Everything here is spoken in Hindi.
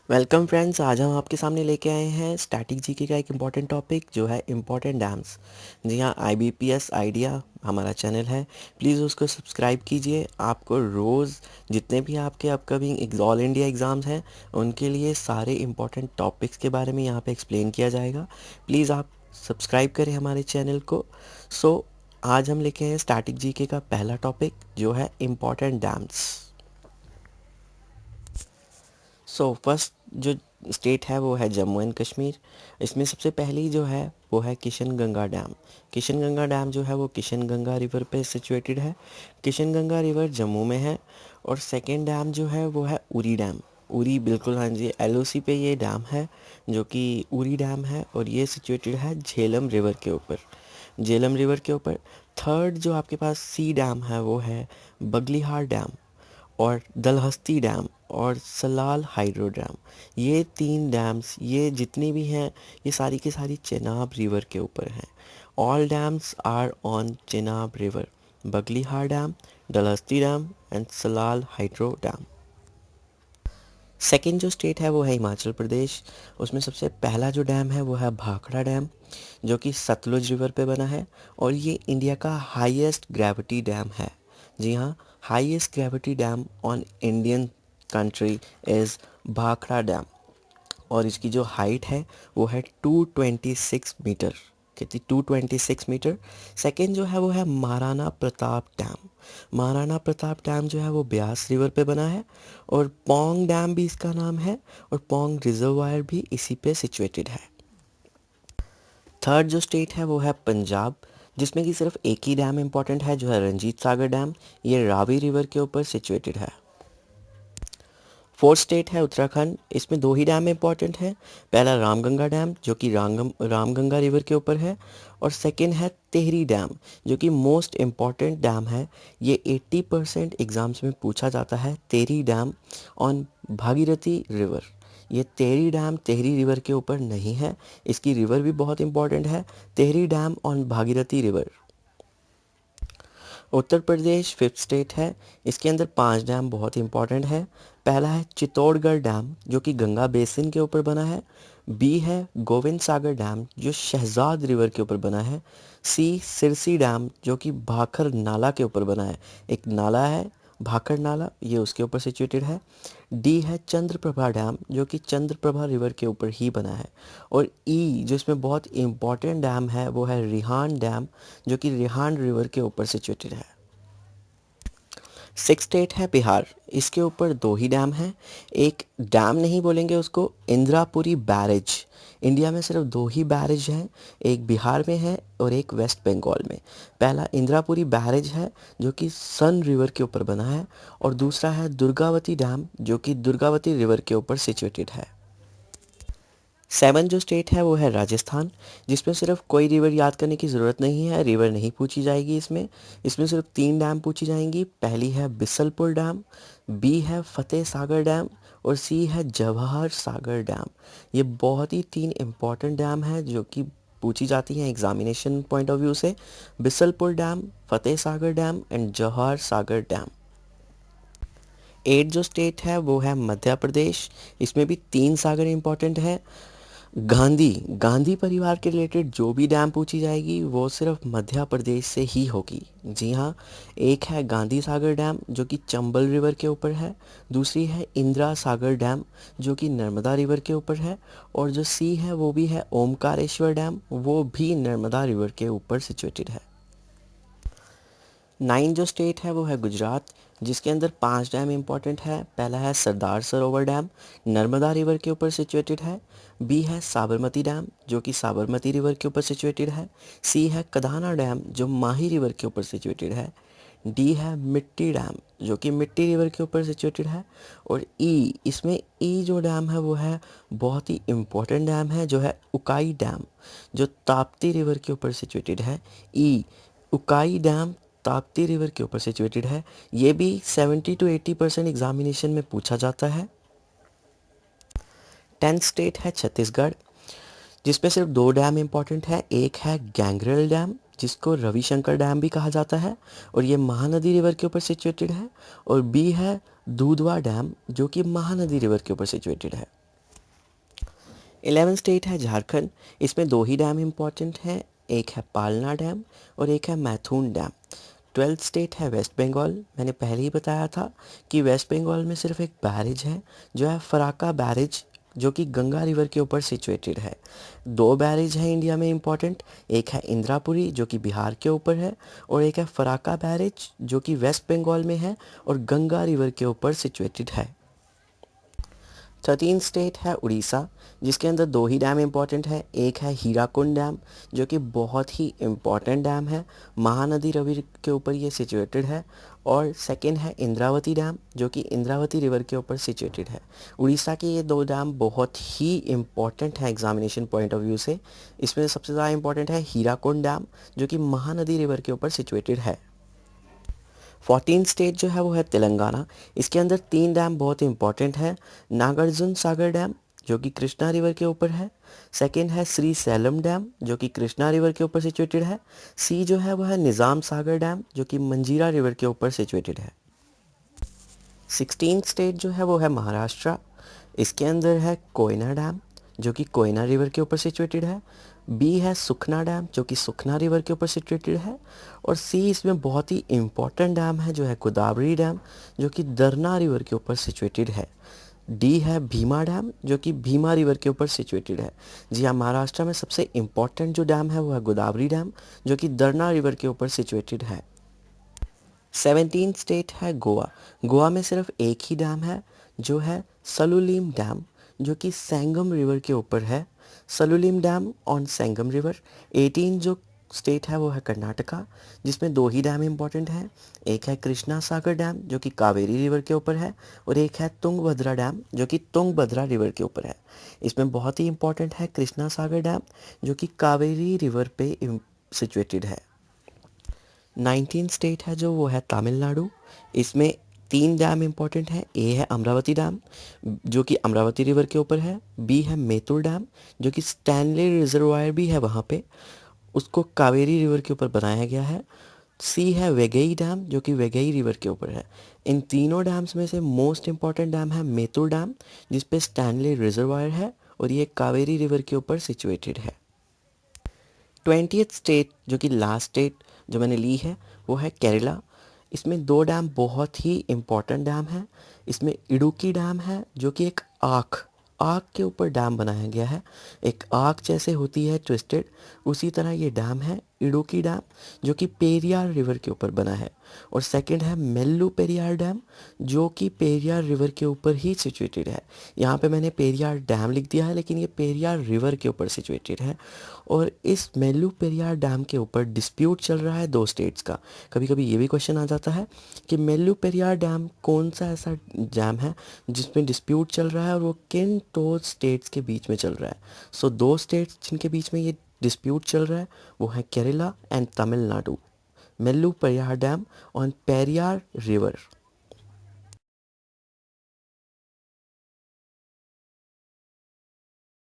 वेलकम फ्रेंड्स, आज हम आपके सामने लेके आए हैं स्टैटिक जीके का एक इम्पॉर्टेंट टॉपिक जो है इम्पॉर्टेंट डैम्स। जी हाँ, आईबीपीएस आइडिया हमारा चैनल है। प्लीज़ उसको सब्सक्राइब कीजिए। आपको रोज़ जितने भी आपके अपकमिंग ऑल इंडिया एग्ज़ाम्स हैं उनके लिए सारे इम्पॉर्टेंट टॉपिक्स के बारे में यहाँ पे एक्सप्लेन किया जाएगा। प्लीज़ आप सब्सक्राइब करें हमारे चैनल को। आज हम लेके आए हैं स्टैटिक जीके का पहला टॉपिक जो है इम्पॉर्टेंट डैम्स। फर्स्ट जो स्टेट है वो है जम्मू एंड कश्मीर। इसमें सबसे पहली जो है वो है किशन गंगा डैम। किशन गंगा डैम जो है वो किशन गंगा रिवर पे सिचुएटेड है। किशन गंगा रिवर जम्मू में है। और सेकेंड डैम जो है वो है उरी डैम। उरी, बिल्कुल हाँ जी, एलओसी पे ये डैम है जो कि उरी डैम है और ये सिचुएटेड है झेलम रिवर के ऊपर। झेलम रिवर के ऊपर थर्ड जो आपके पास सी डैम है वो है बगलिहार डैम और दलहस्ती डैम और सलाल हाइड्रो डैम। ये तीन डैम्स, ये जितनी भी हैं, ये सारी की सारी चेनाब रिवर के ऊपर हैं। All dams are on Chenab river. Baglihar dam, Dulhasti dam and Salal hydro dam. Second जो स्टेट है वो है हिमाचल प्रदेश। उसमें सबसे पहला जो डैम है वो है भाखड़ा डैम जो कि सतलुज रिवर पे बना है और ये इंडिया का हाईएस्ट ग्रेविटी डैम है। जी हाँ, highest gravity dam on Indian country is Bhakra dam और इसकी जो हाइट है वो है 226 मीटर। कितनी? 226 मीटर। सेकेंड जो है वो है महाराणा प्रताप डैम। महाराणा प्रताप डैम जो है वो ब्यास रिवर पे बना है और पोंग डैम भी इसका नाम है और पोंग रिजर्वायर भी इसी पे सिचुएटेड है। थर्ड जो स्टेट है वो है पंजाब, जिसमें कि सिर्फ एक ही डैम इंपॉर्टेंट है जो है रंजीत सागर डैम। ये रावी रिवर के ऊपर सिचुएटेड है। फोर्थ स्टेट है उत्तराखंड। इसमें दो ही डैम इंपॉर्टेंट हैं। पहला रामगंगा डैम जो कि रामगंगा रिवर के ऊपर है और सेकंड है टिहरी डैम जो कि मोस्ट इम्पॉर्टेंट डैम है। ये 80% एग्ज़ाम्स में पूछा जाता है। Tehri dam on Bhagirathi river. ये टिहरी डैम टिहरी रिवर के ऊपर नहीं है। इसकी रिवर भी बहुत इंपॉर्टेंट है, Tehri dam on Bhagirathi river. Uttar Pradesh fifth state है। इसके अंदर 5 डैम बहुत इंपॉर्टेंट है। पहला है चित्तौड़गढ़ डैम जो कि गंगा बेसिन के ऊपर बना है। बी है गोविंद सागर डैम जो शहजाद रिवर के ऊपर बना है। सी सिरसी डैम जो कि भाखर नाला के ऊपर बना है। एक नाला है भाखर नाला, ये उसके ऊपर सिचुएटेड है। डी है चंद्रप्रभा डैम जो कि चंद्रप्रभा रिवर के ऊपर ही बना है। और ई जो इसमें बहुत इम्पॉर्टेंट डैम है वो है रिहान डैम जो कि रिहान रिवर के ऊपर सिचुएटेड है। सिक्स स्टेट है बिहार। इसके ऊपर दो ही डैम हैं। एक डैम नहीं बोलेंगे उसको, इंद्रापुरी बैरेज। इंडिया में सिर्फ दो ही बैरेज हैं, एक बिहार में है और एक वेस्ट बंगाल में। पहला इंद्रापुरी बैरेज है जो कि सन रिवर के ऊपर बना है और दूसरा है दुर्गावती डैम जो कि दुर्गावती रिवर के ऊपर सिचुएटेड है। सेवन जो स्टेट है वो है राजस्थान, जिसमें सिर्फ कोई रिवर याद करने की ज़रूरत नहीं है, रिवर नहीं पूछी जाएगी इसमें। इसमें सिर्फ 3 डैम पूछी जाएंगी। पहली है बिसलपुर डैम, बी है फतेह सागर डैम और सी है जवाहर सागर डैम। ये बहुत ही 3 इम्पॉर्टेंट डैम है जो कि पूछी जाती हैं एग्जामिनेशन पॉइंट ऑफ व्यू से। Bisalpur dam, Fateh Sagar dam and Jawahar Sagar dam. एट जो स्टेट है वो है मध्य प्रदेश। इसमें भी 3 सागर इंपॉर्टेंट है। गांधी गांधी परिवार के रिलेटेड जो भी डैम पूछी जाएगी वो सिर्फ मध्य प्रदेश से ही होगी। जी हाँ, एक है गांधी सागर डैम जो कि चंबल रिवर के ऊपर है। दूसरी है इंदिरा सागर डैम जो कि नर्मदा रिवर के ऊपर है और जो सी है वो भी है ओमकारेश्वर डैम, वो भी नर्मदा रिवर के ऊपर सिचुएटेड है। 9 जो स्टेट है वो है गुजरात, जिसके अंदर 5 डैम इंपॉर्टेंट है। पहला है सरदार सरोवर डैम, नर्मदा रिवर के ऊपर सिचुएटेड है। बी है साबरमती डैम जो कि साबरमती रिवर के ऊपर सिचुएटेड है। सी है कदाना डैम जो माही रिवर के ऊपर सिचुएटेड है। डी है मिट्टी डैम जो कि मिट्टी रिवर के ऊपर सिचुएटेड है। और ई, इसमें ई जो डैम है वो है बहुत ही इम्पोर्टेंट डैम है जो है उकाई डैम जो ताप्ती रिवर के ऊपर सिचुएटेड है। ई, उकाई डैम ताप्ती रिवर के ऊपर सिचुएटेड है। ये भी 70 to 80% एग्जामिनेशन में पूछा जाता है। 10th स्टेट है छत्तीसगढ़, जिसमें सिर्फ 2 डैम इंपॉर्टेंट है। एक है गैंगरेल डैम जिसको रविशंकर डैम भी कहा जाता है और ये महानदी रिवर के ऊपर सिचुएटेड है। और बी है दूधवा डैम जो कि महानदी रिवर के ऊपर सिचुएटेड है। 11 स्टेट है झारखंड, इसमें दो ही डैम इम्पॉर्टेंट हैं, एक है पालना डैम और एक है मैथुन डैम। 12th स्टेट है वेस्ट बंगाल, मैंने पहले ही बताया था कि वेस्ट बंगाल में सिर्फ एक बैरेज है जो है फराक्का बैरेज, जो कि गंगा रिवर के ऊपर सिचुएटेड है। दो बैरेज हैं इंडिया में इम्पॉर्टेंट, एक है इंदिरापुरी जो कि बिहार के ऊपर है और एक है फराक्का बैरेज जो कि वेस्ट बंगाल में है और गंगा रिवर के ऊपर सिचुएटेड है। 13 स्टेट है उड़ीसा, जिसके अंदर दो ही डैम इम्पॉर्टेंट है, एक है हीराकुंड डैम जो कि बहुत ही इम्पॉर्टेंट डैम है, महानदी रिवर के ऊपर ये सिचुएटेड है, और सेकंड है इंद्रावती डैम जो कि इंद्रावती रिवर के ऊपर सिचुएटेड है। उड़ीसा के ये दो डैम बहुत ही इम्पॉर्टेंट हैं एग्जामिनेशन पॉइंट ऑफ व्यू से। इसमें सबसे ज़्यादा इम्पॉर्टेंट है हीराकुंड डैम जो कि महानदी रिवर के ऊपर सिचुएटेड है। 14 स्टेट जो है वो है तेलंगाना, इसके अंदर तीन डैम बहुत इंपॉर्टेंट है, नागार्जुन सागर डैम जो कि कृष्णा रिवर के ऊपर है, सेकंड है श्री सैलम डैम जो कि कृष्णा रिवर के ऊपर सिचुएटेड है, सी जो है वो है निज़ाम सागर डैम जो कि मंजीरा रिवर के ऊपर सिचुएटेड है। 16 स्टेट जो है वो है महाराष्ट्र, इसके अंदर है कोयना डैम जो कि कोयना रिवर के ऊपर सिचुएटेड है, बी है सुखना डैम जो कि सुखना रिवर के ऊपर सिचुएटेड है, और सी इसमें बहुत ही इम्पॉर्टेंट डैम है जो है गोदावरी डैम जो कि दरना रिवर के ऊपर सिचुएटेड है। डी है भीमा डैम जो कि भीमा रिवर के ऊपर सिचुएटेड है। जी हाँ, महाराष्ट्र में सबसे इम्पॉर्टेंट जो डैम है वो है गोदावरी डैम जो कि दरना रिवर के ऊपर सिचुएटेड है। 17 स्टेट है गोवा, गोवा में सिर्फ एक ही डैम है जो है सलुलिम डैम जो कि संगम रिवर के ऊपर है, सलुलिम डैम ऑन संगम रिवर। 18 जो स्टेट है वो है कर्नाटका, जिसमें दो ही डैम इम्पॉर्टेंट हैं, एक है कृष्णा सागर डैम जो कि कावेरी रिवर के ऊपर है और एक है तुंगभद्रा डैम जो कि तुंगभद्रा रिवर के ऊपर है। इसमें बहुत ही इम्पॉर्टेंट है कृष्णा सागर डैम जो कि कावेरी रिवर पे सिचुएटेड है। 19 स्टेट है जो वो है तमिलनाडु, इसमें तीन डैम इम्पॉर्टेंट हैं, ए है अमरावती डैम जो कि अमरावती रिवर के ऊपर है, बी है मेतुर डैम जो कि स्टैनले रिजर्वायर भी है वहाँ पे, उसको कावेरी रिवर के ऊपर बनाया गया है, सी है वेगई डैम जो कि वेगई रिवर के ऊपर है। इन तीनों डैम्स में से मोस्ट इम्पॉर्टेंट डैम है मेतुर डैम जिस पे स्टैनले रिजर्वायर है और ये कावेरी रिवर के ऊपर सिचुएटेड है। 20th स्टेट जो कि लास्ट स्टेट जो मैंने ली है वो है केरला, इसमें दो डैम बहुत ही इम्पॉर्टेंट डैम है, इसमें इडुक्की डैम है जो कि एक आँख आँख के ऊपर डैम बनाया गया है, एक आँख जैसे होती है ट्विस्टेड, उसी तरह ये डैम है इडुक्की डैम जो कि पेरियार रिवर के ऊपर बना है, और सेकंड है मेल्लू पेरियार डैम जो कि पेरियार रिवर के ऊपर ही सिचुएटेड है। यहाँ पे मैंने पेरियार डैम लिख दिया है लेकिन ये पेरियार रिवर के ऊपर सिचुएटेड है, और इस मेल्लू पेरियार डैम के ऊपर डिस्प्यूट चल रहा है दो स्टेट्स का। कभी कभी ये भी क्वेश्चन आ जाता है कि मेल्लू पेरियार डैम कौन सा ऐसा डैम है जिसमें डिस्प्यूट चल रहा है और वो किन दो स्टेट्स के बीच में चल रहा है। सो दो स्टेट्स जिनके बीच में ये डिस्प्यूट चल रहा है वो है Kerala and Tamil Nadu. Mullai Periyar dam on Periyar river.